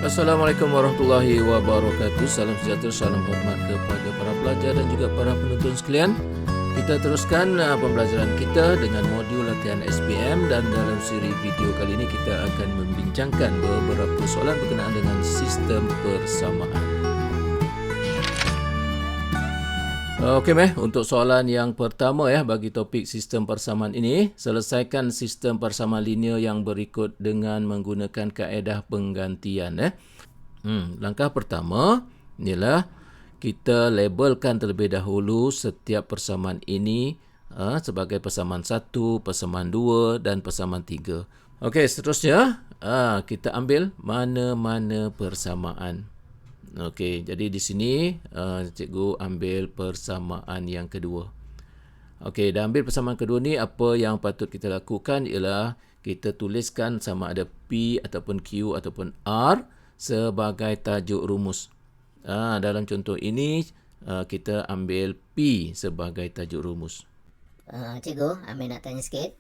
Assalamualaikum warahmatullahi wabarakatuh. Salam sejahtera, salam hormat kepada para pelajar dan juga para penonton sekalian. Kita teruskan pembelajaran kita dengan modul latihan SPM, dan dalam siri video kali ini kita akan membincangkan beberapa soalan berkenaan dengan sistem persamaan. Okey untuk soalan yang pertama bagi topik sistem persamaan ini, selesaikan sistem persamaan linear yang berikut dengan menggunakan kaedah penggantian. Langkah pertama ialah kita labelkan terlebih dahulu setiap persamaan ini sebagai persamaan 1, persamaan 2 dan persamaan 3. Okey, seterusnya kita ambil mana-mana persamaan. Okey, jadi di sini cikgu ambil persamaan yang kedua. Okey, dah ambil persamaan kedua ni, apa yang patut kita lakukan ialah kita tuliskan sama ada P ataupun Q ataupun R sebagai tajuk rumus. Dalam contoh ini kita ambil P sebagai tajuk rumus. Cikgu, Amir nak tanya sikit.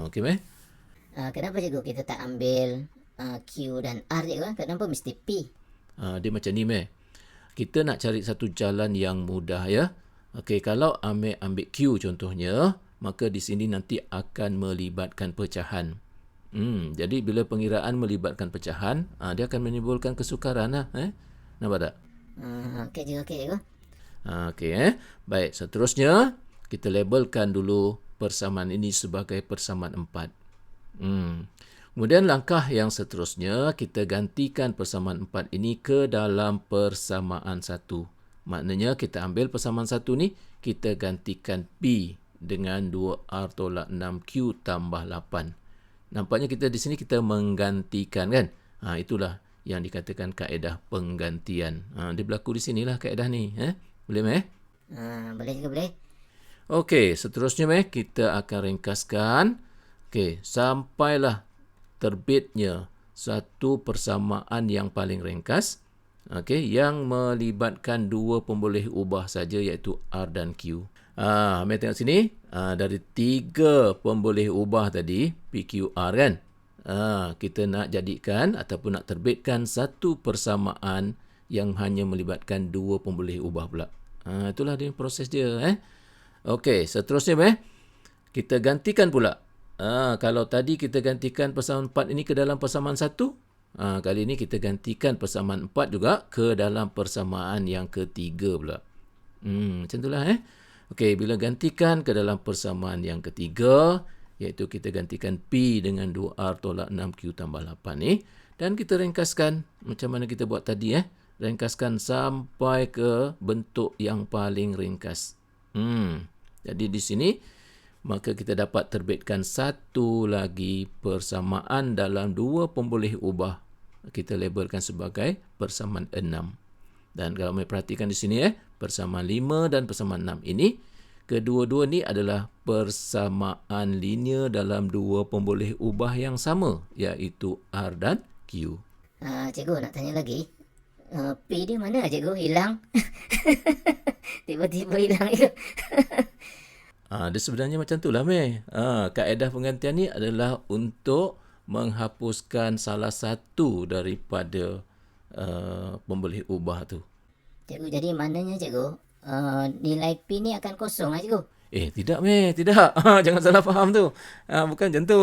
Okey, Kenapa cikgu kita tak ambil Q dan R cikgu? Kenapa mesti P? Dia macam ni, kita nak cari satu jalan yang mudah ya. Okey, kalau ambil Q contohnya, maka di sini nanti akan melibatkan pecahan. Jadi bila pengiraan melibatkan pecahan, dia akan menimbulkan kesukaran lah. Nampak tak? Okey cikgu, okey cikgu. Okey, baik, seterusnya kita labelkan dulu persamaan ini sebagai persamaan 4. Kemudian langkah yang seterusnya, kita gantikan persamaan 4 ini ke dalam persamaan 1. Maknanya kita ambil persamaan 1 ni, kita gantikan P dengan 2R tolak 6Q tambah 8. Nampaknya kita di sini kita menggantikan kan? Itulah yang dikatakan kaedah penggantian. Dia berlaku di sinilah kaedah ni. Boleh Boleh cikgu, boleh. Okey, seterusnya kita akan ringkaskan. Okey, sampailah terbitnya satu persamaan yang paling ringkas, yang melibatkan dua pemboleh ubah saja, iaitu R dan Q. Mari tengok sini, dari 3 pemboleh ubah tadi, PQR kan, kita nak jadikan ataupun nak terbitkan satu persamaan yang hanya melibatkan 2 pemboleh ubah pula. Itulah dia proses dia. Okey, seterusnya kita gantikan pula. Kalau tadi kita gantikan persamaan 4 ini ke dalam persamaan 1, kali ini kita gantikan persamaan 4 juga ke dalam persamaan yang ketiga pula. Macam itulah. Okey, bila gantikan ke dalam persamaan yang ketiga, iaitu kita gantikan P dengan 2R tolak 6Q tambah 8 ni, dan kita ringkaskan macam mana kita buat tadi. Ringkaskan sampai ke bentuk yang paling ringkas. Jadi di sini maka kita dapat terbitkan satu lagi persamaan dalam 2 pemboleh ubah. Kita labelkan sebagai persamaan 6. Dan kalau kita perhatikan di sini, persamaan 5 dan persamaan 6 ini, kedua-dua ni adalah persamaan linear dalam 2 pemboleh ubah yang sama, iaitu R dan Q. Cikgu nak tanya lagi. P dia mana cikgu? Hilang. Tiba-tiba hilang cikgu. Dia sebenarnya macam itulah, kaedah penggantian ni adalah untuk menghapuskan salah satu daripada pemboleh ubah tu. Cikgu, jadi maknanya cikgu, nilai P ni akan kosong lah cikgu? Tidak, tidak. Jangan salah faham tu. Bukan macam tu,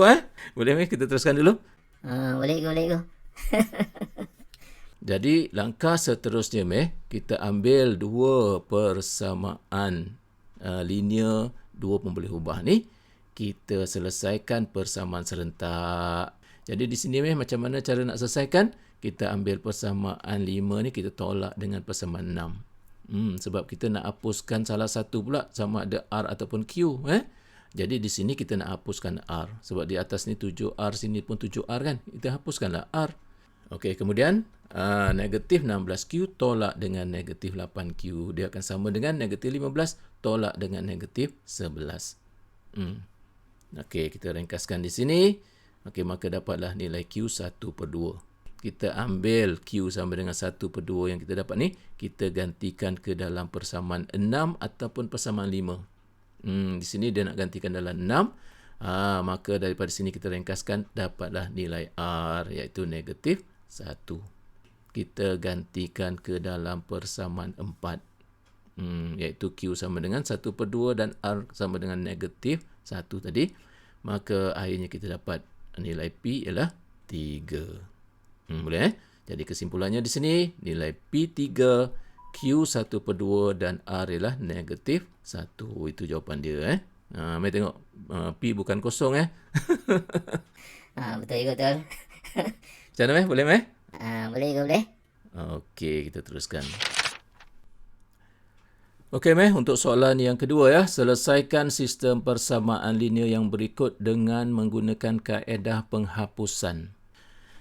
Boleh, kita teruskan dulu. Boleh cikgu. Jadi, langkah seterusnya, kita ambil 2 persamaan linear 2 pemboleh ubah ni, kita selesaikan persamaan serentak. Jadi di sini macam mana cara nak selesaikan? Kita ambil persamaan 5 ni, kita tolak dengan persamaan 6. Sebab kita nak hapuskan salah satu pula, sama ada R ataupun Q. Jadi di sini kita nak hapuskan R. Sebab di atas ni 7R, sini pun 7R kan. Kita hapuskanlah R. Okey, kemudian negatif 16Q tolak dengan negatif 8Q. Dia akan sama dengan negatif 15 tolak dengan negatif 11. Okey, kita ringkaskan di sini. Okey, maka dapatlah nilai Q 1/2. Kita ambil Q sama dengan 1/2 yang kita dapat ni, kita gantikan ke dalam persamaan 6 ataupun persamaan 5. Di sini dia nak gantikan dalam 6. Maka daripada sini kita ringkaskan, dapatlah nilai R, iaitu negatif 1. kita gantikan ke dalam persamaan 4. Iaitu Q sama dengan 1/2 dan R sama dengan negatif 1 tadi. Maka akhirnya kita dapat nilai P ialah 3. Boleh Jadi kesimpulannya di sini, nilai P3, Q 1/2 dan R ialah negatif 1. Itu jawapan dia. Mari tengok, P bukan kosong. Betul juga, betul. Macam mana, boleh, Meh? Boleh juga, boleh. Okey, kita teruskan. Okey, Meh, untuk soalan yang kedua selesaikan sistem persamaan linear yang berikut dengan menggunakan kaedah penghapusan.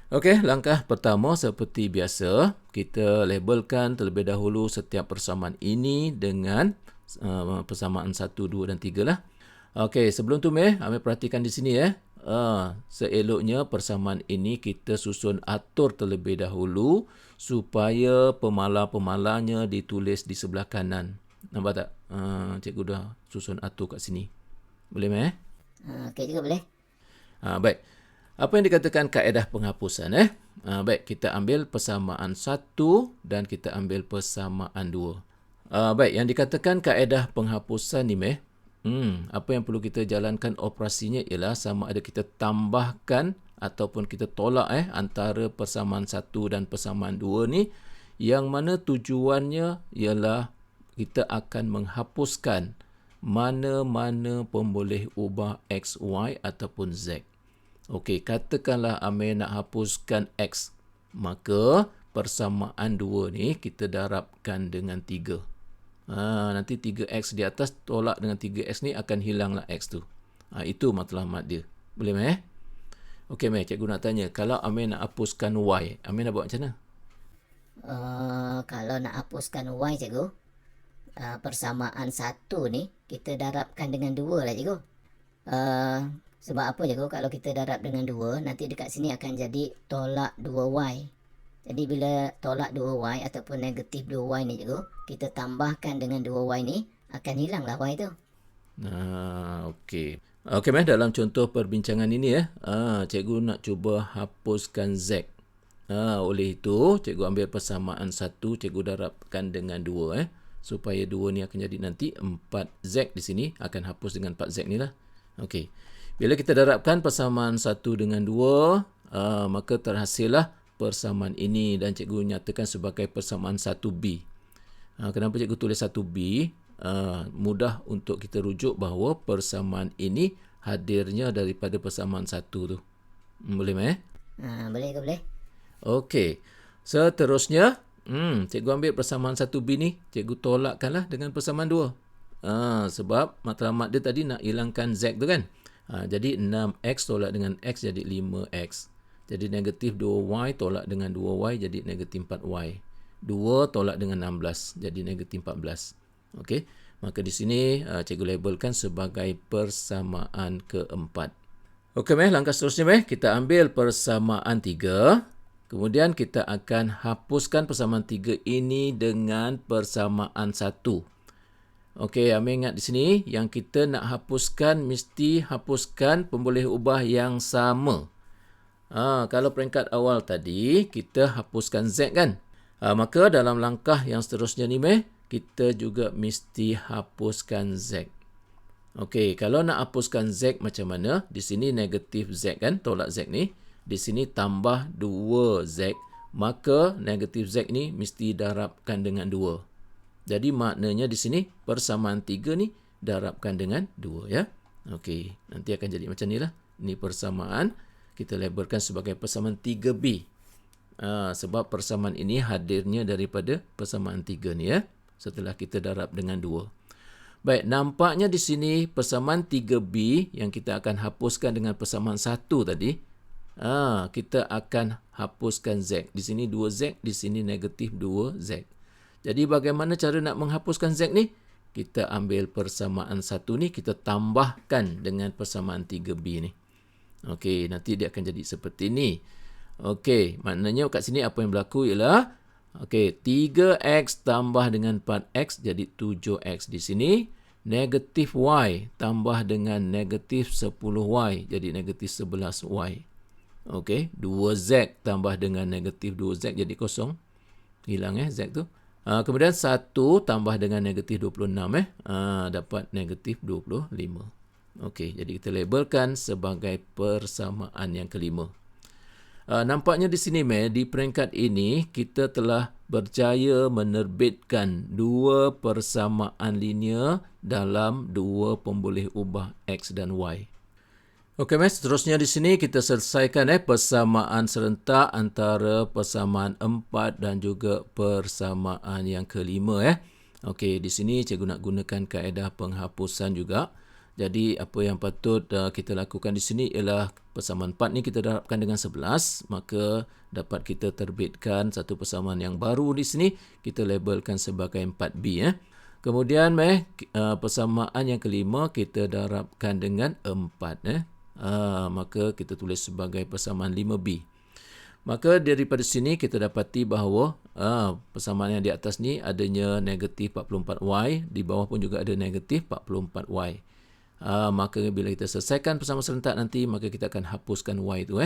Okey, langkah pertama seperti biasa, kita labelkan terlebih dahulu setiap persamaan ini dengan persamaan 1, 2 dan 3 lah. Okey, sebelum tu Meh, ambil perhatikan di sini seeloknya persamaan ini kita susun atur terlebih dahulu supaya pemala-pemalanya ditulis di sebelah kanan. Nampak tak? Cikgu dah susun atur kat sini. Boleh Meh? Okey juga, boleh. Baik. Apa yang dikatakan kaedah penghapusan? Baik, kita ambil persamaan 1 dan kita ambil persamaan 2. Baik, yang dikatakan kaedah penghapusan ni Meh, apa yang perlu kita jalankan operasinya ialah sama ada kita tambahkan ataupun kita tolak antara persamaan 1 dan persamaan 2 ni, yang mana tujuannya ialah kita akan menghapuskan mana-mana pemboleh ubah X, Y ataupun Z. Okey, katakanlah Amir nak hapuskan X. Maka persamaan 2 ni kita darabkan dengan 3. Nanti 3X di atas tolak dengan 3X ni akan hilanglah X tu. Itu matlamat dia. Boleh Meh? Okey Meh, cikgu nak tanya. Kalau Amir nak hapuskan Y, Amir nak buat macam mana? Kalau nak hapuskan Y, cikgu, persamaan 1 ni kita darabkan dengan 2 lah, cikgu. Sebab apa cikgu? Kalau kita darab dengan 2, nanti dekat sini akan jadi tolak 2Y. Jadi bila tolak 2Y ataupun negatif 2Y ni cikgu, kita tambahkan dengan 2Y ni, akan hilanglah Y tu. Okey. Okey Meh, dalam contoh perbincangan ini cikgu nak cuba hapuskan Z. Oleh itu, cikgu ambil persamaan 1, cikgu darabkan dengan 2 supaya 2 ni akan jadi nanti 4Z di sini, akan hapus dengan 4Z ni lah. Okey. Bila kita darabkan persamaan 1 dengan 2, maka terhasillah persamaan ini dan cikgu nyatakan sebagai persamaan 1B. Kenapa cikgu tulis 1B? Mudah untuk kita rujuk bahawa persamaan ini hadirnya daripada persamaan 1 tu. Boleh Meh? Boleh ke boleh? Okey. Seterusnya, cikgu ambil persamaan 1B ni, cikgu tolakkanlah dengan persamaan 2. Sebab matlamat dia tadi nak hilangkan Z tu kan. Jadi 6X tolak dengan X jadi 5X. Jadi negatif 2Y tolak dengan 2Y jadi negatif 4Y. 2 tolak dengan 16 jadi negatif 14. Okey. Maka di sini cikgu labelkan sebagai persamaan keempat. Okey Meh, langkah seterusnya Meh, kita ambil persamaan 3. Kemudian kita akan hapuskan persamaan 3 ini dengan persamaan 1. Okey, Amir ingat di sini yang kita nak hapuskan mesti hapuskan pemboleh ubah yang sama. Kalau peringkat awal tadi kita hapuskan Z kan? Maka dalam langkah yang seterusnya ni Meh, kita juga mesti hapuskan Z. Okey, kalau nak hapuskan Z macam mana? Di sini negatif Z kan, tolak Z ni. Di sini tambah 2Z, maka negatif Z ni mesti darabkan dengan 2. Jadi maknanya di sini persamaan 3 ni darabkan dengan 2 ya. Okey, nanti akan jadi macam ni lah. Ini persamaan kita labelkan sebagai persamaan 3B. Sebab persamaan ini hadirnya daripada persamaan 3 ni ya. Setelah kita darab dengan 2. Baik, nampaknya di sini persamaan 3B yang kita akan hapuskan dengan persamaan 1 tadi. Kita akan hapuskan Z. Di sini 2Z, di sini negatif 2Z. Jadi bagaimana cara nak menghapuskan Z ni? Kita ambil persamaan 1 ni, kita tambahkan dengan persamaan 3B ni. Okey, nanti dia akan jadi seperti ni. Okey, maknanya kat sini apa yang berlaku ialah, okey, 3X tambah dengan 4X jadi 7X di sini. Negatif Y tambah dengan negatif 10Y jadi negatif 11Y. Okey, 2Z tambah dengan negatif 2Z jadi kosong. Hilang Z tu. Kemudian 1 tambah dengan negatif 26 dapat negatif 25. Okey, jadi kita labelkan sebagai persamaan yang kelima. Nampaknya di sini di peringkat ini kita telah berjaya menerbitkan dua persamaan linear dalam dua pemboleh ubah X dan Y. Okey, seterusnya di sini kita selesaikan persamaan serentak antara persamaan 4 dan juga persamaan yang kelima. Okey, di sini cikgu nak gunakan kaedah penghapusan juga. Jadi apa yang patut kita lakukan di sini ialah persamaan 4 ni kita darabkan dengan 11, maka dapat kita terbitkan satu persamaan yang baru di sini, kita labelkan sebagai 4B. Kemudian persamaan yang kelima kita darabkan dengan 4. Maka kita tulis sebagai persamaan 5B. Maka daripada sini kita dapati bahawa persamaan yang di atas ni adanya negatif 44Y, di bawah pun juga ada negatif 44Y. Maka bila kita selesaikan persamaan serentak nanti, maka kita akan hapuskan Y tu.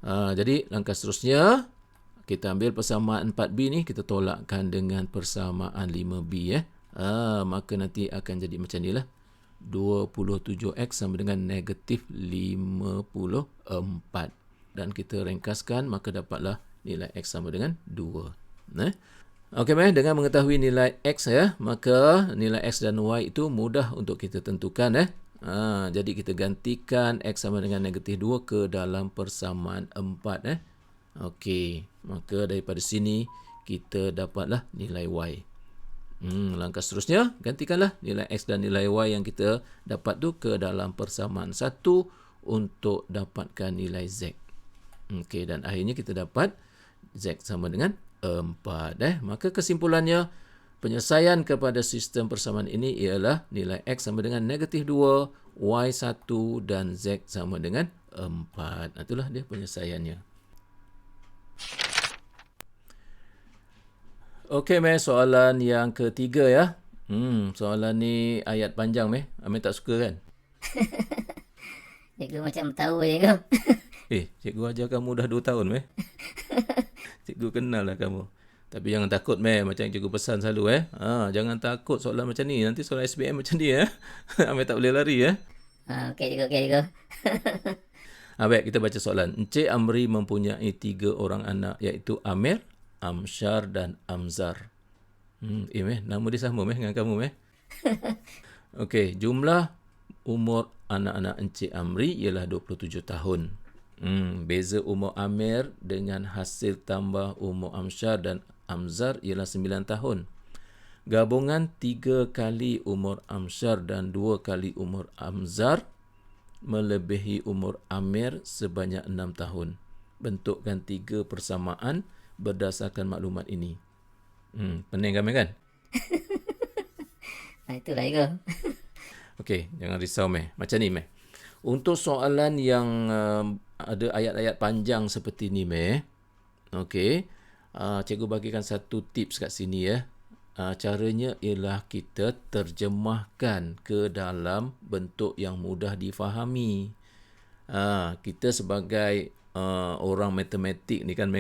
Jadi langkah seterusnya, kita ambil persamaan 4B ni, kita tolakkan dengan persamaan 5B. Maka nanti akan jadi macam ni lah. 27X sama dengan negatif 54. Dan kita ringkaskan, maka dapatlah nilai X sama dengan 2. Okey, dengan mengetahui nilai X maka nilai X dan Y itu mudah untuk kita tentukan. Jadi kita gantikan X sama dengan negatif 2 ke dalam persamaan 4. Okey, maka daripada sini kita dapatlah nilai Y. Langkah seterusnya, gantikanlah nilai X dan nilai Y yang kita dapat tu ke dalam persamaan 1 untuk dapatkan nilai Z. Okey, dan akhirnya kita dapat Z sama dengan 4. Maka kesimpulannya, penyelesaian kepada sistem persamaan ini ialah nilai X sama dengan negatif 2, Y 1 dan Z sama dengan 4. Itulah dia penyelesaiannya. Okey, soalan yang ketiga soalan ni ayat panjang, Amir tak suka kan? Cikgu macam tahu je kau. Cikgu ajar kamu dah 2 tahun, Cikgu kenal lah kamu. Tapi jangan takut, macam yang cikgu pesan selalu, jangan takut soalan macam ni. Nanti soalan SPM macam ni, Amir tak boleh lari, Okey cikgu. Baik, kita baca soalan. Encik Amri mempunyai 3 orang anak, iaitu Amir, Amsyar dan Amzar. Nama dia sama dengan kamu, Okey, jumlah umur anak-anak Encik Amri ialah 27 tahun. Beza umur Amir dengan hasil tambah umur Amsyar dan Amzar ialah 9 tahun. Gabungan 3 kali umur Amsyar dan 2 kali umur Amzar melebihi umur Amir sebanyak 6 tahun. Bentukkan 3 persamaan berdasarkan maklumat ini. Pening kami kan? Itulah cikgu. Okey, jangan risau, Macam ni, Untuk soalan yang ada ayat-ayat panjang seperti ni, okey, cikgu bagikan satu tips kat sini, Caranya ialah kita terjemahkan ke dalam bentuk yang mudah difahami. Kita sebagai orang matematik ni kan,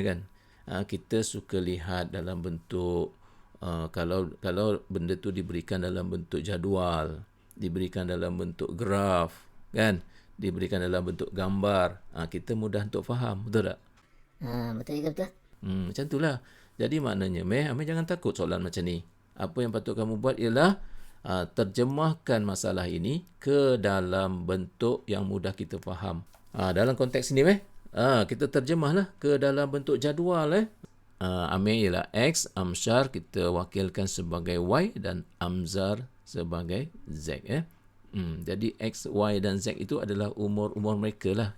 kita suka lihat dalam bentuk kalau benda tu diberikan dalam bentuk jadual, diberikan dalam bentuk graf, kan, diberikan dalam bentuk gambar, kita mudah untuk faham, betul tak? Betul juga, betul. Macam itulah. Jadi maknanya, Amir jangan takut soalan macam ni. Apa yang patut kamu buat ialah terjemahkan masalah ini ke dalam bentuk yang mudah kita faham. Dalam konteks ini, kita terjemahlah ke dalam bentuk jadual. Amir ialah X, Amsyar kita wakilkan sebagai Y dan Amzar sebagai Z. Jadi X, Y dan Z itu adalah umur-umur mereka lah.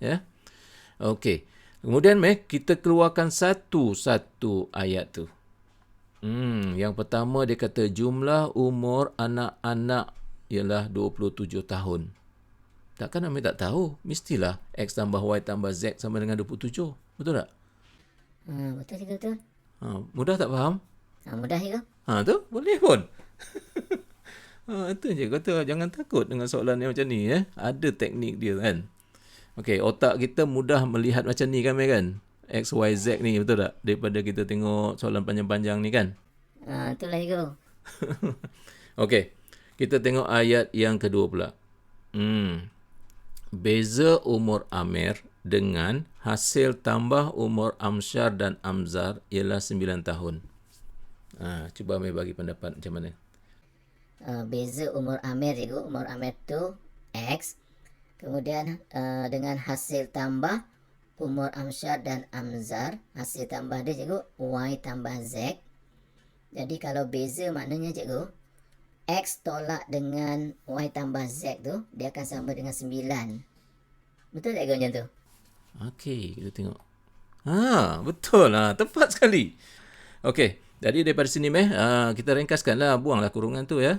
Okey. Kemudian kita keluarkan satu-satu ayat tu. Yang pertama dia kata jumlah umur anak-anak ialah 27 tahun. Takkan Amir tak tahu? Mestilah X tambah Y tambah Z sama dengan 27. Betul tak? Betul juga, betul. Mudah tak faham? Mudah juga. Tu boleh pun. Itu je kata jangan takut dengan soalan yang macam ni. Ada teknik dia kan. Okey, otak kita mudah melihat macam ni kan, Meh, kan? X, Y, Z ni, betul tak? Daripada kita tengok soalan panjang-panjang ni kan? Itulah cikgu. Okey, kita tengok ayat yang kedua pula. Beza umur Amir dengan hasil tambah umur Amsyar dan Amzar ialah 9 tahun. Cuba Amir bagi pendapat macam mana? Beza umur Amir cikgu. Umur Amir tu X. Kemudian dengan hasil tambah umur Amsyar dan Amzar, hasil tambah dia cikgu Y tambah Z. Jadi kalau beza maknanya cikgu, X tolak dengan Y tambah Z tu, dia akan sama dengan 9. Betul tak cikgu macam tu? Okey, kita tengok. Betul lah. Tepat sekali. Okey, jadi daripada sini kita ringkaskanlah, buanglah kurungan tu ya.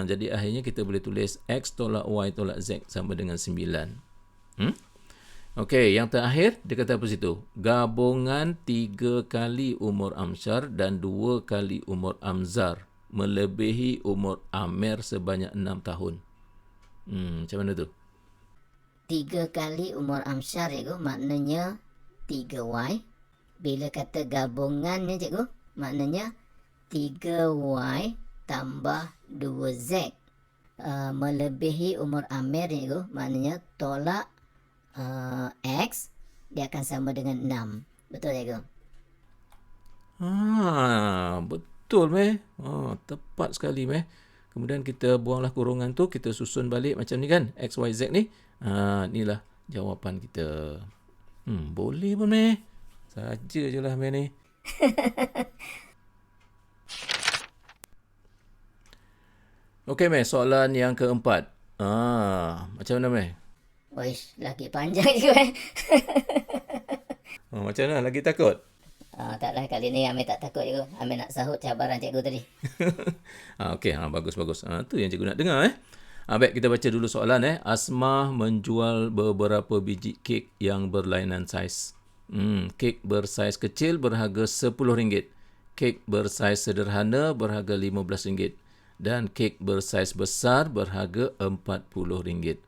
Jadi akhirnya kita boleh tulis X tolak Y tolak Z sama dengan 9. Okey, yang terakhir dia kata apa situ? Gabungan 3 kali umur Amsyar dan 2 kali umur Amzar melebihi umur Amir sebanyak 6 tahun. Macam mana tu? 3 kali umur Amsyar cikgu maknanya 3Y. Bila kata gabungannya cikgu, maknanya 3Y tambah 2Z. Melebihi umur Amir cikgu, maknanya tolak X, dia akan sama dengan 6. Betul cikgu? Betul Meh. Tepat sekali Meh. Kemudian kita buanglah kurungan tu, kita susun balik macam ni kan, X, Y, Z ni. Inilah jawapan kita. Boleh pun Meh. Saja je lah Meh ni. Okey Meh, soalan yang keempat. Macam mana Meh? Wish, lagi panjang juga Macam mana? Lagi takut? Taklah, kali ni Amir tak takut cikgu. Amir nak sahut cabaran cikgu tadi. Okey, bagus. Tu yang cikgu nak dengar baik, kita baca dulu soalan Asmah menjual beberapa biji kek yang berlainan saiz. Kek bersaiz kecil berharga RM10. Kek bersaiz sederhana berharga RM15. Dan kek bersaiz besar berharga RM40.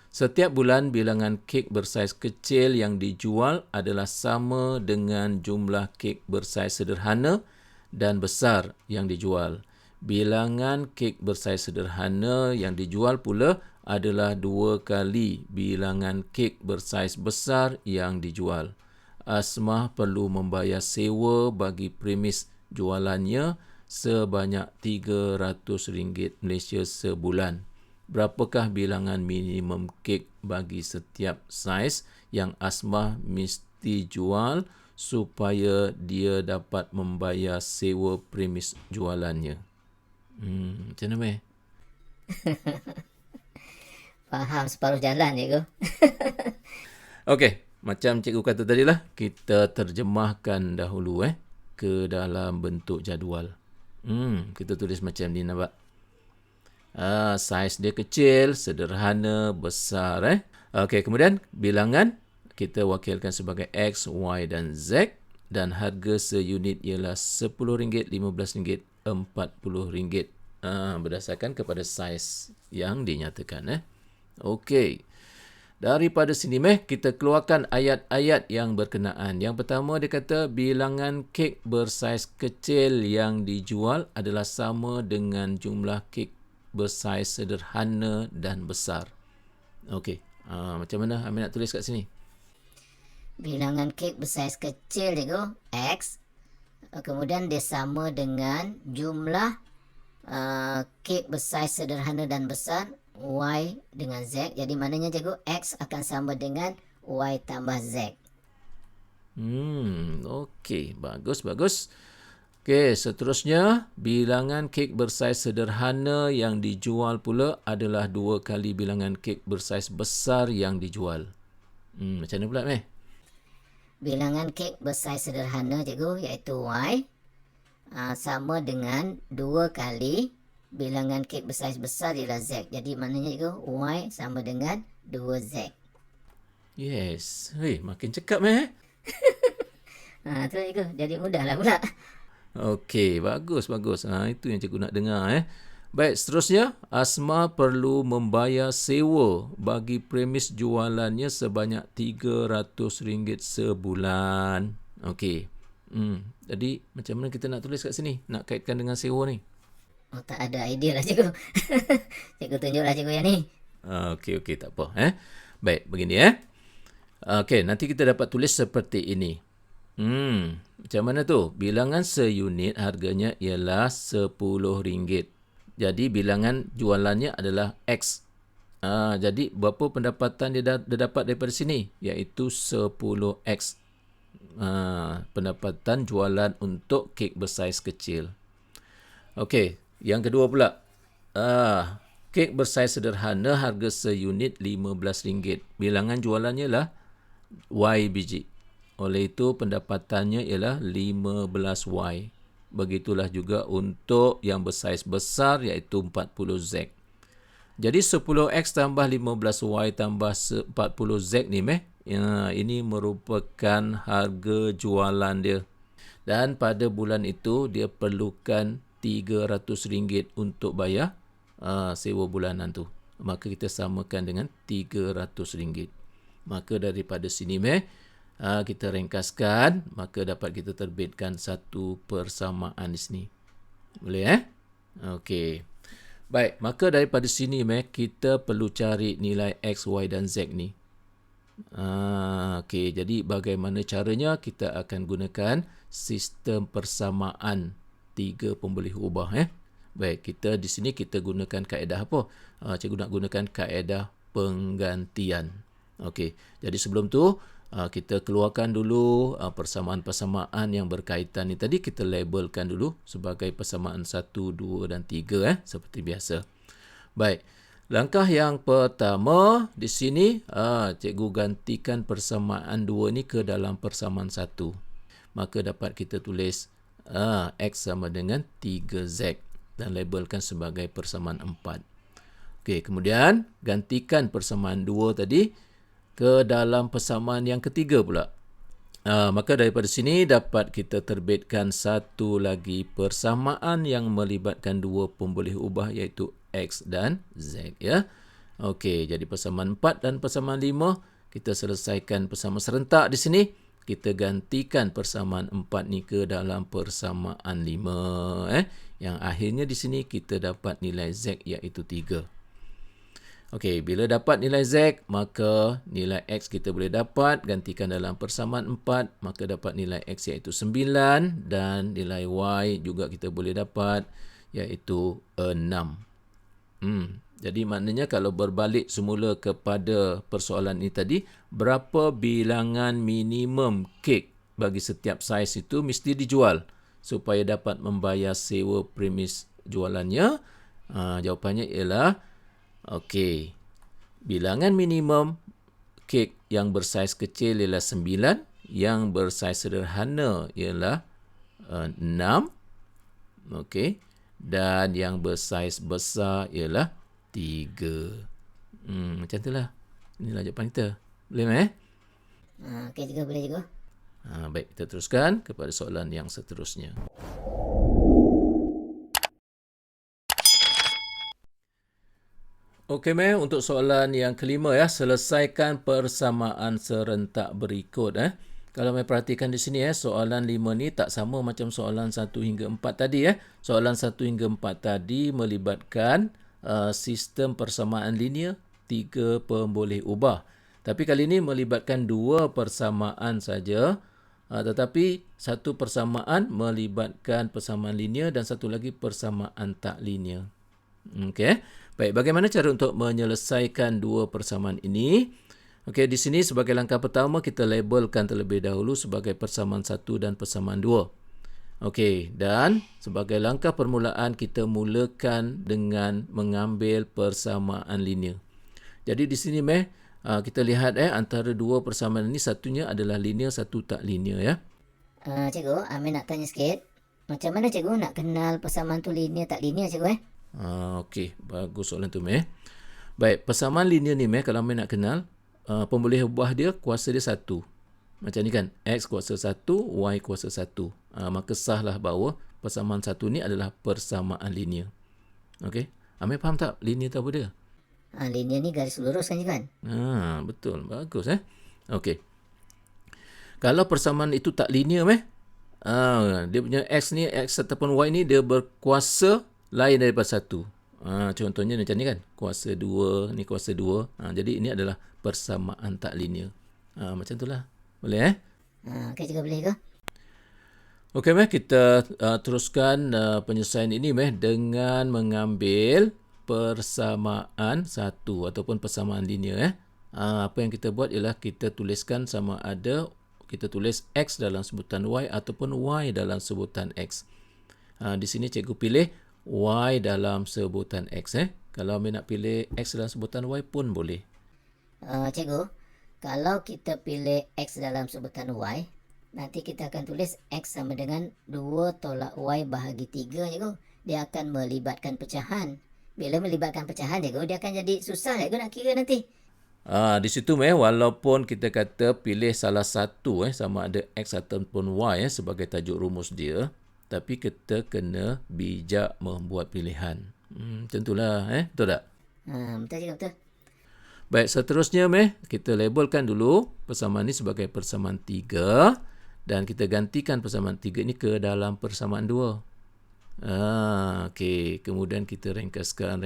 Setiap bulan bilangan kek bersaiz kecil yang dijual adalah sama dengan jumlah kek bersaiz sederhana dan besar yang dijual. Bilangan kek bersaiz sederhana yang dijual pula adalah 2 kali bilangan kek bersaiz besar yang dijual. Asmah perlu membayar sewa bagi premis jualannya sebanyak RM300 Malaysia sebulan. Berapakah bilangan minimum kek bagi setiap saiz yang Asmah mesti jual supaya dia dapat membayar sewa premis jualannya? Macam mana Meh? Faham separuh jalan cikgu. Okey, macam cikgu kata tadi lah, kita terjemahkan dahulu ke dalam bentuk jadual. Kita tulis macam ni nampak. Saiz dia kecil, sederhana, besar Okey, kemudian bilangan kita wakilkan sebagai X, Y dan Z, dan harga seunit ialah RM10, RM15, RM40 berdasarkan kepada saiz yang dinyatakan Okey. Daripada sini kita keluarkan ayat-ayat yang berkenaan. Yang pertama dia kata bilangan kek bersaiz kecil yang dijual adalah sama dengan jumlah kek bersaiz sederhana dan besar. Okey. Macam mana Amir nak tulis kat sini? Bilangan kek bersaiz kecil cikgu, X. Kemudian dia sama dengan jumlah kek bersaiz sederhana dan besar, Y dengan Z. Jadi maknanya cikgu, X akan sama dengan Y tambah Z. Okey. Bagus. Okey, seterusnya bilangan kek bersaiz sederhana yang dijual pula adalah 2 kali bilangan kek bersaiz besar yang dijual. Macam mana pula Meh? Bilangan kek bersaiz sederhana cikgu, iaitu Y, sama dengan 2 kali bilangan kek bersaiz besar ialah Z. Jadi maknanya cikgu, Y sama dengan 2Z. Yes. Makin cekap Meh. Tu cikgu, jadi mudahlah pula. Okey, bagus. Itu yang cikgu nak dengar Baik, seterusnya, Asma perlu membayar sewa bagi premis jualannya sebanyak RM300 sebulan. Okey. Jadi, macam mana kita nak tulis kat sini? Nak kaitkan dengan sewa ni? Oh, tak ada idea lah cikgu. Cikgu tunjuklah cikgu yang ni. Okey, tak apa. Baik, begini Okey, nanti kita dapat tulis seperti ini. Macam mana tu? Bilangan seunit harganya ialah RM10. Jadi bilangan jualannya adalah X. Jadi berapa pendapatan dia dapat daripada sini? Iaitu 10X. Pendapatan jualan untuk kek bersaiz kecil. Okey, yang kedua pula. Kek bersaiz sederhana harga seunit RM15. Bilangan jualannya lah Y biji. Oleh itu pendapatannya ialah 15Y. Begitulah juga untuk yang bersaiz besar iaitu 40Z. Jadi 10X tambah 15Y tambah 40Z ni ini merupakan harga jualan dia. Dan pada bulan itu dia perlukan RM300 untuk bayar sewa bulanan tu. Maka kita samakan dengan RM300. Maka daripada sini kita ringkaskan, maka dapat kita terbitkan satu persamaan di sini. Boleh Okey. Baik, maka daripada sini kita perlu cari nilai X, Y dan Z ni. Okey, jadi bagaimana caranya? Kita akan gunakan sistem persamaan 3 pemboleh ubah. Baik, kita di sini kita gunakan kaedah apa? Cikgu nak gunakan kaedah penggantian. Okey, jadi sebelum tu kita keluarkan dulu persamaan-persamaan yang berkaitan ni tadi, kita labelkan dulu sebagai persamaan 1, 2 dan 3 seperti biasa. Baik, langkah yang pertama di sini cikgu gantikan persamaan 2 ni ke dalam persamaan 1. Maka dapat kita tulis X sama dengan 3Z dan labelkan sebagai persamaan 4. Okey, kemudian gantikan persamaan 2 tadi ke dalam persamaan yang ketiga pula. Maka daripada sini dapat kita terbitkan satu lagi persamaan yang melibatkan 2 pemboleh ubah iaitu X dan Z. Okey, jadi persamaan 4 dan persamaan 5 kita selesaikan persamaan serentak di sini. Kita gantikan persamaan 4 ni ke dalam persamaan 5. Yang akhirnya di sini kita dapat nilai Z iaitu 3. Okey, bila dapat nilai Z, maka nilai X kita boleh dapat, gantikan dalam persamaan 4, maka dapat nilai X iaitu 9 dan nilai Y juga kita boleh dapat iaitu 6. Jadi maknanya kalau berbalik semula kepada persoalan ini tadi, berapa bilangan minimum kek bagi setiap saiz itu mesti dijual supaya dapat membayar sewa premis jualannya? Jawapannya ialah okey, bilangan minimum kek yang bersaiz kecil ialah 9, yang bersaiz sederhana ialah 6, okey, dan yang bersaiz besar ialah 3. Macam itulah. Inilah jawapan kita. Boleh Okey cikgu, boleh cikgu. Baik, kita teruskan kepada soalan yang seterusnya. Okey, untuk soalan yang kelima selesaikan persamaan serentak berikut. Kalau perhatikan di sini soalan 5 ni tak sama macam soalan 1 hingga 4 tadi. Soalan 1 hingga 4 tadi melibatkan sistem persamaan linear 3 pemboleh ubah. Tapi kali ini melibatkan 2 persamaan saja. Tetapi satu persamaan melibatkan persamaan linear dan satu lagi persamaan tak linear. Okey. Baik, bagaimana cara untuk menyelesaikan 2 persamaan ini? Okey, di sini sebagai langkah pertama kita labelkan terlebih dahulu sebagai persamaan 1 dan persamaan 2. Okey, dan sebagai langkah permulaan kita mulakan dengan mengambil persamaan linear. Jadi di sini kita lihat antara 2 persamaan ini satunya adalah linear, satu tak linear Cikgu, Amin nak tanya sikit. Macam mana cikgu nak kenal persamaan tu linear tak linear cikgu Okey, bagus soalan tu Baik, persamaan linear ni kalau nak kenal, pemboleh ubah dia kuasa dia 1. Macam ni kan, X kuasa 1, Y kuasa 1. Maka sahlah bahawa persamaan 1 ni adalah persamaan linear. Okey. Amir faham tak linear tu apa dia? Linear ni garis lurus kan, kan? Betul. Bagus Okey. Kalau persamaan itu tak linear dia punya x ni, x ataupun y ni dia berkuasa lain daripada satu. Contohnya macam ni kan. Kuasa 2, ni kuasa 2. Jadi ini adalah persamaan tak linear. Macam itulah. Boleh Okey juga boleh ke? Okey kita teruskan penyelesaian ini dengan mengambil persamaan satu ataupun persamaan linear apa yang kita buat ialah kita tuliskan sama ada kita tulis x dalam sebutan y ataupun y dalam sebutan x. Di sini cikgu pilih y dalam sebutan x Kalau Amir nak pilih x dalam sebutan y pun boleh. Cikgu, kalau kita pilih x dalam sebutan y, nanti kita akan tulis x sama dengan 2 tolak y bahagi 3, cikgu. Dia akan melibatkan pecahan. Bila melibatkan pecahan, cikgu, dia akan jadi susah, cikgu, nak kira nanti. Di situ walaupun kita kata pilih salah satu sama ada x ataupun y sebagai tajuk rumus dia, tapi kita kena bijak membuat pilihan. Macam itulah betul tak? Betul, cikgu, betul. Baik, seterusnya kita labelkan dulu persamaan ni sebagai persamaan 3 dan kita gantikan persamaan 3 ni ke dalam persamaan 2. Okey, kemudian kita ringkaskan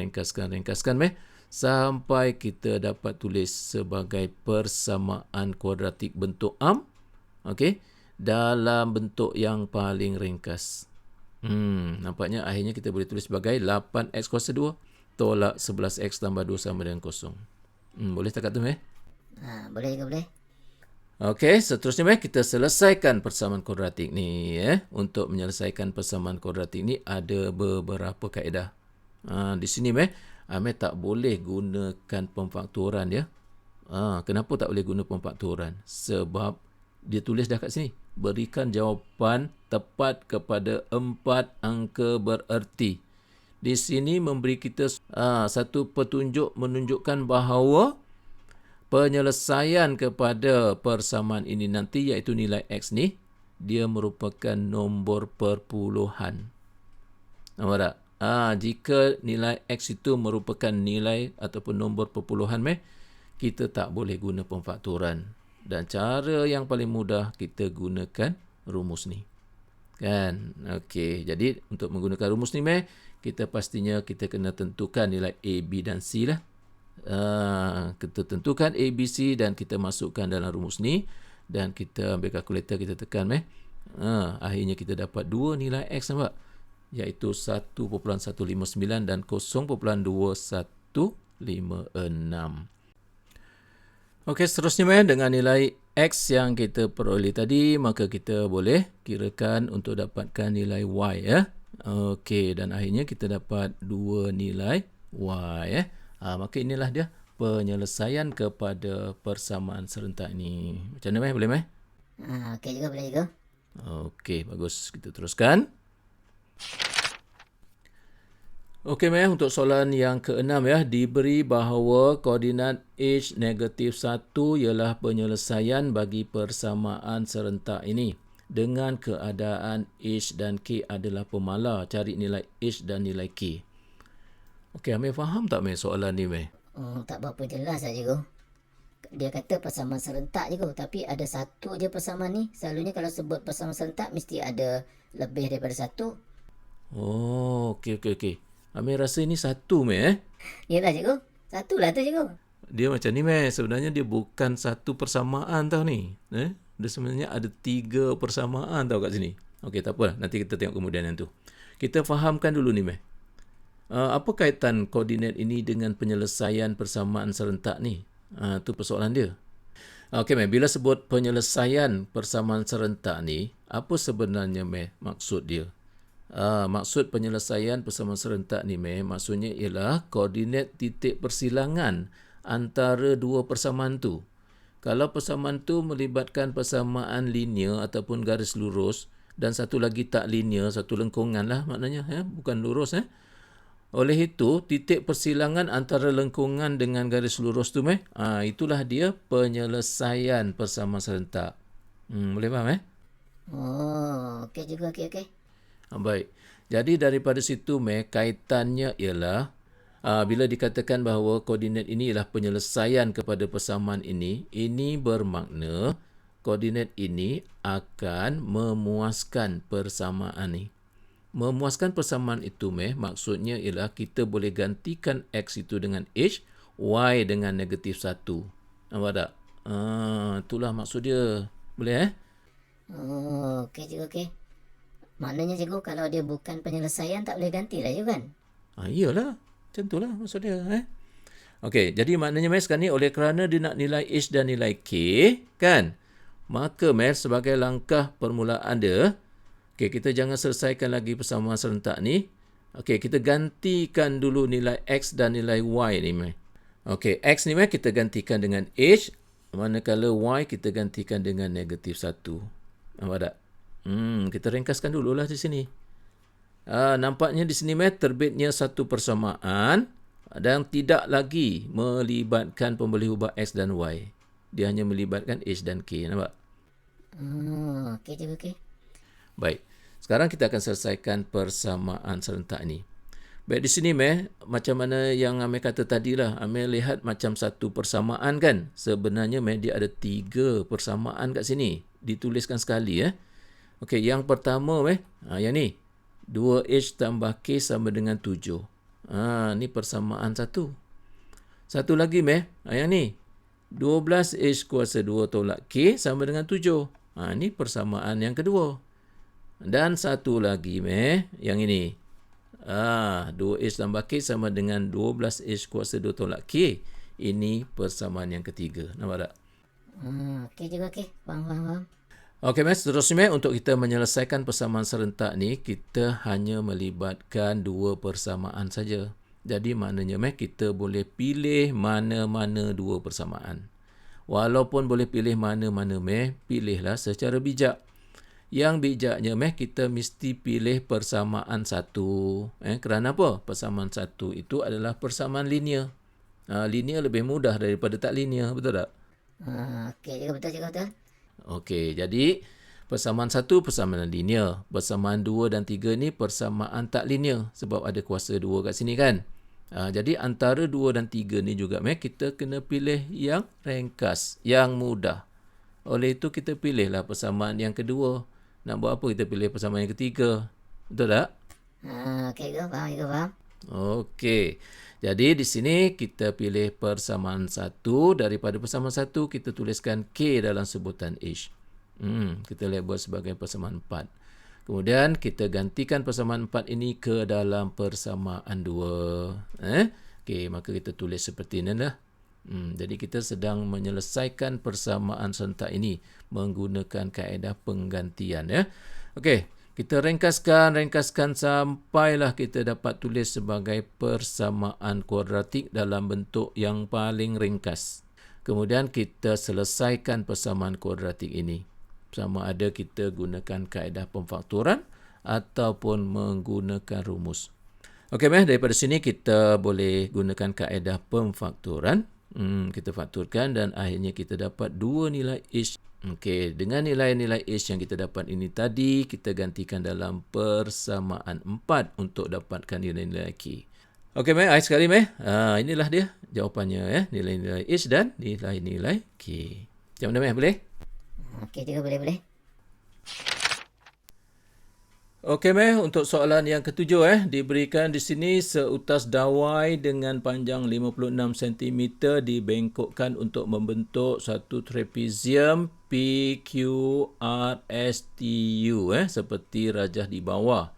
sampai kita dapat tulis sebagai persamaan kuadratik bentuk am, okey, dalam bentuk yang paling ringkas. Nampaknya akhirnya kita boleh tulis sebagai 8x kuasa 2 tolak 11x tambah 2 sama dengan 0. Boleh setakat tu Boleh juga boleh. Okey, seterusnya kita selesaikan persamaan kuadratik ni Untuk menyelesaikan persamaan kuadratik ni ada beberapa kaedah. Di sini Amir tak boleh gunakan pemfaktoran ya. Kenapa tak boleh guna pemfaktoran? Sebab dia tulis dah kat sini, berikan jawapan tepat kepada 4 angka bererti. Di sini memberi kita satu petunjuk menunjukkan bahawa penyelesaian kepada persamaan ini nanti iaitu nilai x ni dia merupakan nombor perpuluhan. Nampak tak? Jika nilai x itu merupakan nilai ataupun nombor perpuluhan kita tak boleh guna pemfaktoran. Dan cara yang paling mudah kita gunakan rumus ni. Kan? Okey, jadi untuk menggunakan rumus ni kita pastinya kita kena tentukan nilai A, B dan C lah. Kita tentukan A, B, C dan kita masukkan dalam rumus ni dan kita ambil kalkulator, kita tekan akhirnya kita dapat dua nilai X nampak, iaitu 1.159 dan 0.2156. Okey, seterusnya dengan nilai X yang kita peroleh tadi, maka kita boleh kirakan untuk dapatkan nilai Y Okey, dan akhirnya kita dapat dua nilai Y maka inilah dia penyelesaian kepada persamaan serentak ni. Macam mana boleh Okey juga, boleh juga. Okey, bagus. Kita teruskan. Okey untuk soalan yang keenam diberi bahawa koordinat H negatif 1 ialah penyelesaian bagi persamaan serentak ini. Dengan keadaan H dan K adalah pemala, cari nilai H dan nilai K. Okey, Amir faham tak soalan ni Tak berapa jelas lah, cikgu. Dia kata persamaan serentak, cikgu, tapi ada satu je persamaan ni. Selalunya kalau sebut persamaan serentak mesti ada lebih daripada satu. Okey. Amir rasa ini satu Yelah, cikgu. Satu lah tu, cikgu. Dia macam ni sebenarnya dia bukan satu persamaan tau ni. Dia sebenarnya ada 3 persamaan tau kat sini. Okey, tak apa, nanti kita tengok kemudian yang tu. Kita fahamkan dulu ni apa kaitan koordinat ini dengan penyelesaian persamaan serentak ni? Tu persoalan dia. Okey bila sebut penyelesaian persamaan serentak ni, apa sebenarnya maksud dia? Maksud penyelesaian persamaan serentak ni maksudnya ialah koordinat titik persilangan antara dua persamaan tu. Kalau persamaan tu melibatkan persamaan linear ataupun garis lurus dan satu lagi tak linear, satu lengkungan lah maknanya, bukan lurus. Oleh itu, titik persilangan antara lengkungan dengan garis lurus tu itulah dia penyelesaian persamaan serentak. Boleh faham Okey juga, okey. Baik. Jadi daripada situ kaitannya ialah bila dikatakan bahawa koordinat ini ialah penyelesaian kepada persamaan ini bermakna koordinat ini akan memuaskan persamaan ni. Memuaskan persamaan itu maksudnya ialah kita boleh gantikan X itu dengan H, Y dengan negatif 1. Nampak tak? Itulah maksud dia. Boleh Oh, okey cikgu, okey. Maknanya cikgu kalau dia bukan penyelesaian tak boleh ganti lah cikgu kan? Iyalah. Macam itulah maksud dia. Okey, jadi maknanya sekarang ni oleh kerana dia nak nilai H dan nilai K, kan? Maka sebagai langkah permulaan dia, kita jangan selesaikan lagi persamaan serentak ni. Kita gantikan dulu nilai X dan nilai Y ni X ni kita gantikan dengan H, manakala Y kita gantikan dengan negatif 1. Nampak tak? Kita ringkaskan dululah di sini. Nampaknya di sini terbitnya satu persamaan dan tidak lagi melibatkan pemboleh ubah X dan Y. Dia hanya melibatkan H dan K. Nampak? Okey cikgu, okey. Baik. Sekarang kita akan selesaikan persamaan serentak ini. Baik, di sini macam mana yang Amir kata tadi lah. Amir lihat macam satu persamaan kan. Sebenarnya dia ada 3 persamaan kat sini. Dituliskan sekali Okey, yang pertama yang ni. 2H tambah K sama dengan 7. Ni persamaan satu. Satu lagi yang ni. 12H kuasa 2 tolak K sama dengan 7. Ni persamaan yang kedua. Dan satu lagi yang ini. 2H tambah K sama dengan 12H kuasa 2 tolak K. Ini persamaan yang ketiga. Nampak tak? Okey cikgu, okey. Faham. Okey seterusnya untuk kita menyelesaikan persamaan serentak ni, kita hanya melibatkan 2 persamaan saja. Jadi maknanya kita boleh pilih mana-mana 2 persamaan. Walaupun boleh pilih mana-mana pilihlah secara bijak. Yang bijaknya kita mesti pilih persamaan satu. Kerana apa? Persamaan satu itu adalah persamaan linear. Linear lebih mudah daripada tak linear, betul tak? Okey cikgu, betul cikgu, betul. Okey, jadi persamaan satu persamaan linear. Persamaan 2 dan 3 ni persamaan tak linear sebab ada kuasa 2 kat sini kan. Jadi antara 2 dan 3 ni juga kita kena pilih yang ringkas, yang mudah. Oleh itu kita pilihlah persamaan yang kedua. Nak buat apa kita pilih persamaan yang ketiga? Betul tak? Okey cikgu, faham. Okey. Jadi di sini kita pilih persamaan 1. Daripada persamaan 1 kita tuliskan K dalam sebutan H. Kita label sebagai persamaan 4. Kemudian kita gantikan persamaan 4 ini ke dalam persamaan 2. Okey, maka kita tulis seperti ini lah. Jadi kita sedang menyelesaikan persamaan serentak ini menggunakan kaedah penggantian Okey, kita ringkaskan sampailah kita dapat tulis sebagai persamaan kuadratik dalam bentuk yang paling ringkas. Kemudian kita selesaikan persamaan kuadratik ini. Sama ada kita gunakan kaedah pemfaktoran ataupun menggunakan rumus. Okey, daripada sini kita boleh gunakan kaedah pemfaktoran. Kita fakturkan dan akhirnya kita dapat 2 nilai H. Okey, dengan nilai-nilai H yang kita dapat ini tadi, kita gantikan dalam persamaan 4 untuk dapatkan nilai-nilai K. Okey, akhir sekali inilah dia jawapannya nilai-nilai H dan nilai-nilai K. Macam mana boleh? Okey cikgu, boleh. Okey untuk soalan yang ketujuh diberikan di sini seutas dawai dengan panjang 56 cm dibengkokkan untuk membentuk satu trapezium PQRSTU seperti rajah di bawah.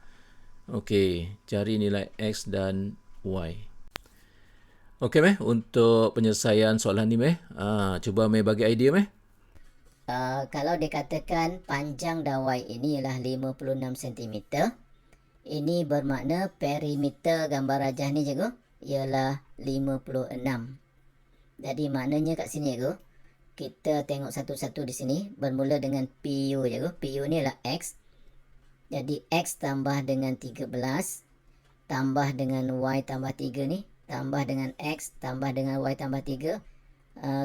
Okey, cari nilai X dan Y. Okey untuk penyelesaian soalan ni cuba bagi idea Kalau dikatakan panjang dawai ini ialah 56 cm, ini bermakna perimeter gambar rajah ni cikgu ialah 56. Jadi maknanya kat sini cikgu, kita tengok satu-satu di sini bermula dengan PU cikgu. PU ni ialah X. Jadi X tambah dengan 13 tambah dengan Y tambah 3 ni, tambah dengan X tambah dengan Y tambah 3.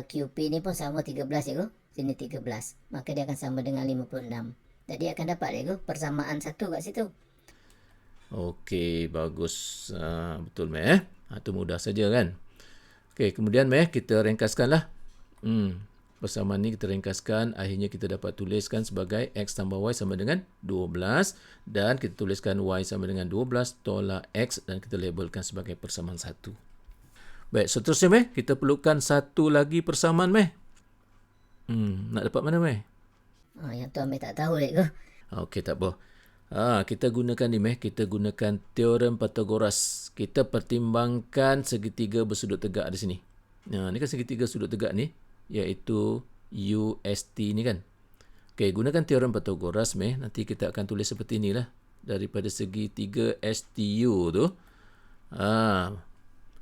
QP ni pun sama 13 cikgu. Sini 13. Maka dia akan sama dengan 56. Jadi akan dapat cikgu persamaan satu kat situ. Okey, bagus. Betul Meh. Itu mudah saja kan. Okey, kemudian Meh kita ringkaskanlah. Persamaan ni kita ringkaskan, akhirnya kita dapat tuliskan sebagai X tambah Y sama dengan 12 dan kita tuliskan Y sama dengan 12 tolak X dan kita labelkan sebagai persamaan 1. Baik, seterusnya Meh, kita perlukan satu lagi persamaan Meh. Nak dapat mana Meh? Yang tu ambil tak tahu cikgu. Okey, tak apa. Kita gunakan ni Meh, kita gunakan teorem Pythagoras. Kita pertimbangkan segitiga bersudut tegak di sini. Ni kan segitiga sudut tegak ni, iaitu UST ni kan. Okey, gunakan teorem Pythagoras Meh, nanti kita akan tulis seperti inilah. Daripada segitiga STU tu,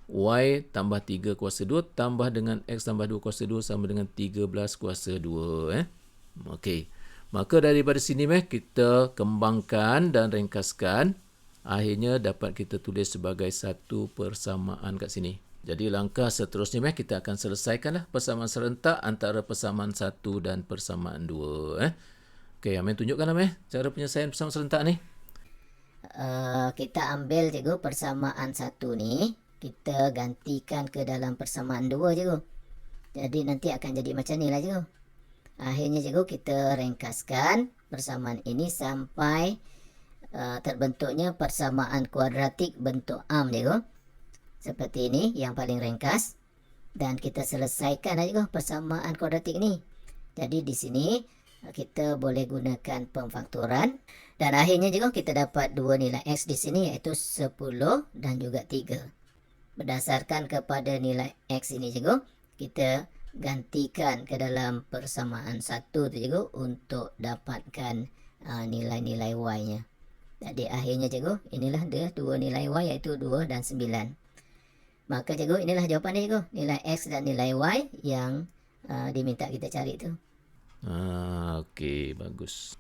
Y tambah 3 kuasa 2 tambah dengan X tambah 2 kuasa 2 sama dengan 13 kuasa 2. Okey. Maka daripada sini Meh, kita kembangkan dan ringkaskan. Akhirnya dapat kita tulis sebagai satu persamaan kat sini. Jadi langkah seterusnya Meh, kita akan selesaikanlah persamaan serentak antara persamaan 1 dan persamaan 2. Okey, Amin tunjukkanlah Meh cara penyelesaian persamaan serentak ni. Kita ambil cikgu persamaan 1 ni, kita gantikan ke dalam persamaan 2 cikgu. Jadi nanti akan jadi macam ni lah cikgu. Akhirnya cikgu kita ringkaskan persamaan ini sampai terbentuknya persamaan kuadratik bentuk arm cikgu. Seperti ini yang paling ringkas. Dan kita selesaikan cikgu persamaan kuadratik ni. Jadi di sini kita boleh gunakan pemfaktoran. Dan akhirnya cikgu kita dapat dua nilai X di sini iaitu 10 dan juga 3. Berdasarkan kepada nilai X ini cikgu, kita gantikan ke dalam persamaan 1 tu cikgu untuk dapatkan nilai-nilai Y-nya. Jadi akhirnya cikgu, inilah dia dua nilai Y iaitu 2 dan 9. Maka cikgu, inilah jawapan dia cikgu. Nilai X dan nilai Y yang diminta kita cari tu. Okey, bagus.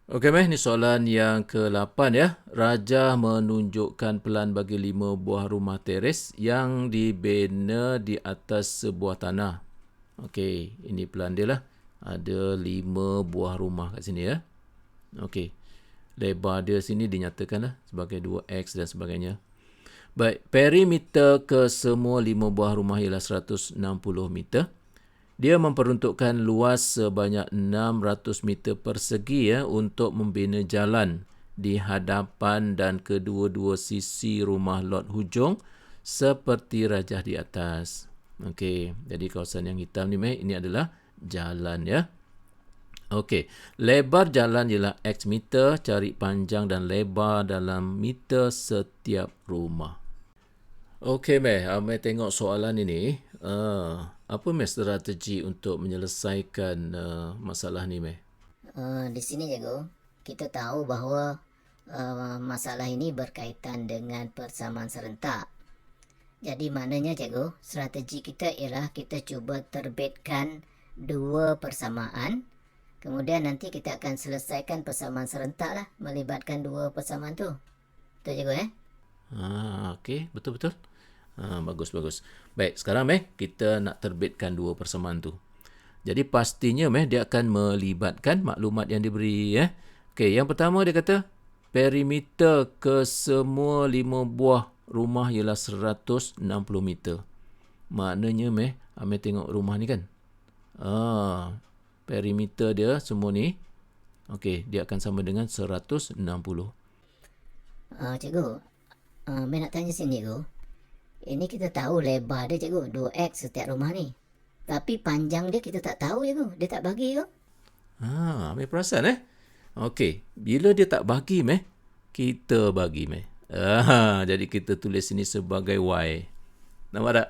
Okey Meh, ni soalan yang ke-8 ya. Raja menunjukkan pelan bagi 5 buah rumah teres yang dibina di atas sebuah tanah. Okey, ini pelan dia lah. Ada 5 buah rumah kat sini ya. Okey. Lebar dia sini dinyatakan lah sebagai 2X dan sebagainya. Baik, perimeter ke semua 5 buah rumah ialah 160 meter. Dia memperuntukkan luas sebanyak 600 meter persegi ya untuk membina jalan di hadapan dan kedua-dua sisi rumah lot hujung seperti rajah di atas. Okey, jadi kawasan yang hitam ni Meh, ini adalah jalan ya. Okey, lebar jalan ialah X meter, cari panjang dan lebar dalam meter setiap rumah. Okey Meh, Meh tengok soalan ini. Apa Meh strategi untuk menyelesaikan masalah ni Meh? Di sini cikgu, kita tahu bahawa masalah ini berkaitan dengan persamaan serentak. Jadi maknanya cikgu, strategi kita ialah kita cuba terbitkan dua persamaan. Kemudian nanti kita akan selesaikan persamaan serentak lah, melibatkan dua persamaan tu. Betul cikgu Okey, betul-betul. Bagus. Baik, sekarang Meh, kita nak terbitkan dua persamaan tu. Jadi pastinya Meh, dia akan melibatkan maklumat yang diberi. Okey, yang pertama dia kata, perimeter ke semua 5 buah rumah ialah 160 meter. Maknanya Meh, Meh tengok rumah ni kan. Perimeter dia semua ni, okey, dia akan sama dengan 160. Cikgu, Meh nak tanya sini cikgu. Ini kita tahu lebar dia cikgu, 2X setiap rumah ni. Tapi panjang dia kita tak tahu cikgu. Dia tak bagi ke? Meh perasan Okey, bila dia tak bagi Meh, kita bagi Meh. Jadi kita tulis ini sebagai Y. Nampak tak?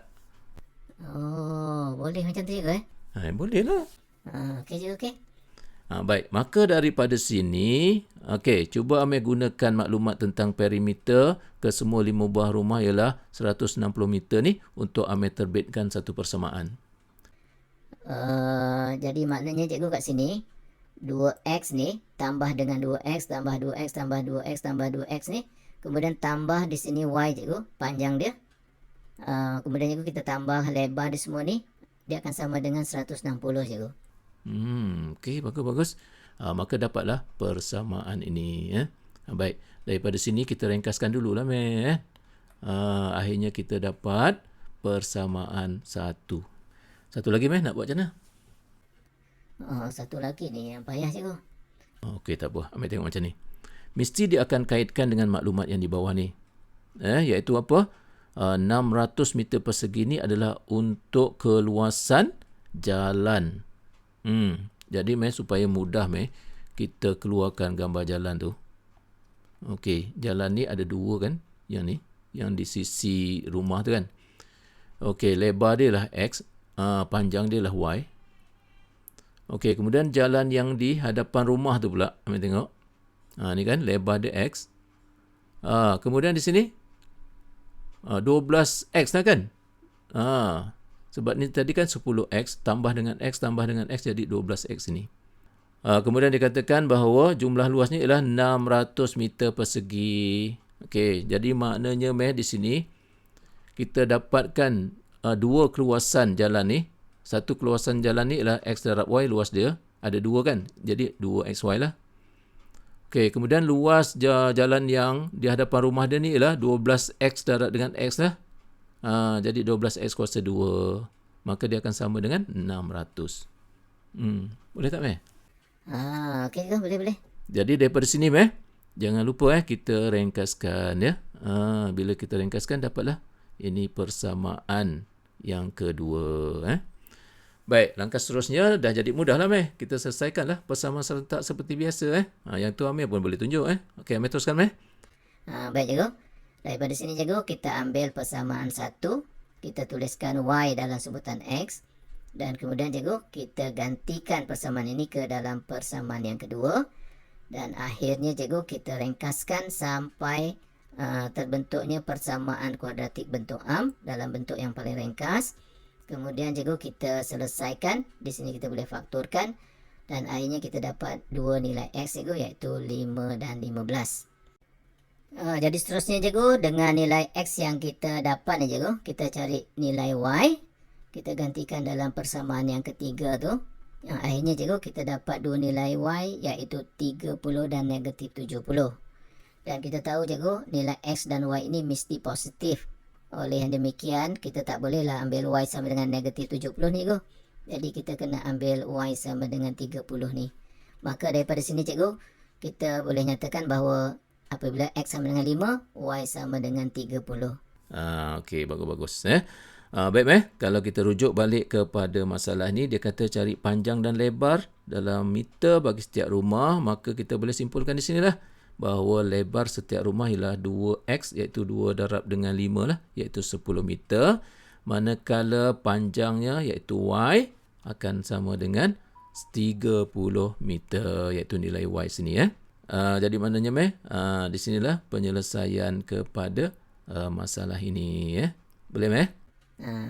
Oh, boleh macam tu cikgu Boleh lah. Okey cikgu, okey. Baik, maka daripada sini, okey, cuba Amir gunakan maklumat tentang perimeter ke semua 5 buah rumah ialah 160 meter ni untuk Amir terbitkan satu persamaan. Jadi maknanya cikgu kat sini 2X ni tambah dengan 2X tambah 2X tambah 2X tambah 2X ni, kemudian tambah di sini Y cikgu, panjang dia. Kemudian cikgu kita tambah lebar di semua ni, dia akan sama dengan 160 cikgu. Okey, bagus. Maka dapatlah persamaan ini. Baik, daripada sini kita ringkaskan dululah meh. Akhirnya kita dapat persamaan 1. Satu lagi meh, nak buat macam mana? Oh, satu lagi ni yang payah cikgu. Okey, tak apa. Ambil tengok macam ni. Mesti dia akan kaitkan dengan maklumat yang di bawah ni. Iaitu apa? 600 meter persegi ni adalah untuk keluasan jalan. Jadi meh supaya mudah meh kita keluarkan gambar jalan tu. Okey, jalan ni ada 2 kan? Yang ni, yang di sisi rumah tu kan. Okey, lebar dia lah X, panjang dia lah Y. Okey, kemudian jalan yang di hadapan rumah tu pula, ambil tengok. Ni kan lebar dia X. Kemudian di sini 12X lah kan? Sebab ni tadi kan 10X tambah dengan X tambah dengan X jadi 12X ini. Kemudian dikatakan bahawa jumlah luasnya ialah 600 meter persegi. Okey, jadi maknanya meh di sini kita dapatkan 2 keluasan jalan ni. Satu keluasan jalan ni ialah X darab Y, luas dia. Ada 2 kan? Jadi 2XY lah. Okey, kemudian luas jalan yang di hadapan rumah dia ni ialah 12X darab dengan X lah. Jadi 12X kuasa 2. Maka dia akan sama dengan 600. Boleh tak meh? Okey cikgu, boleh. Jadi daripada sini meh, jangan lupa kita ringkaskan ya. Bila kita ringkaskan dapatlah ini persamaan yang kedua. Baik, langkah seterusnya dah jadi mudah lah meh. Kita selesaikanlah persamaan serentak seperti biasa. Yang tu Amir pun boleh tunjuk. Okey, Amir teruskan meh. Baik cikgu. Daripada sini cikgu, kita ambil persamaan 1. Kita tuliskan Y dalam sebutan X. Dan kemudian cikgu, kita gantikan persamaan ini ke dalam persamaan yang kedua. Dan akhirnya cikgu, kita ringkaskan sampai terbentuknya persamaan kuadratik bentuk am dalam bentuk yang paling ringkas. Kemudian cikgu, kita selesaikan. Di sini kita boleh faktorkan. Dan akhirnya kita dapat 2 nilai X cikgu, iaitu 5 dan 15. Jadi seterusnya cikgu, dengan nilai X yang kita dapat ni cikgu, kita cari nilai Y. Kita gantikan dalam persamaan yang ketiga tu. Yang akhirnya cikgu, kita dapat 2 nilai Y, iaitu 30 dan negatif 70. Dan kita tahu cikgu, nilai X dan Y ini mesti positif. Oleh yang demikian, kita tak bolehlah ambil Y sama dengan negatif 70 ni cikgu. Jadi kita kena ambil Y sama dengan 30 ni. Maka daripada sini cikgu, kita boleh nyatakan bahawa apabila X sama dengan 5, Y sama dengan 30. Okey, bagus-bagus. Baik meh, kalau kita rujuk balik kepada masalah ni, dia kata cari panjang dan lebar dalam meter bagi setiap rumah, maka kita boleh simpulkan di sinilah bahawa lebar setiap rumah ialah 2X, iaitu 2 darab dengan 5 lah, iaitu 10 meter. Manakala panjangnya iaitu Y akan sama dengan 30 meter, iaitu nilai Y sini. Jadi maknanya meh, di sinilah penyelesaian kepada masalah ini. Boleh meh?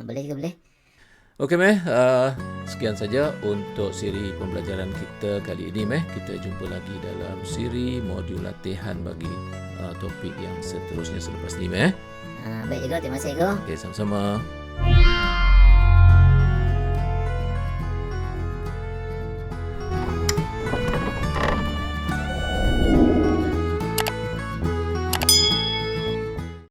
Boleh juga boleh. Okey meh, sekian saja untuk siri pembelajaran kita kali ini meh. Kita jumpa lagi dalam siri modul latihan bagi topik yang seterusnya selepas ni meh. Baik juga, terima kasih cikgu. Okey, sama-sama.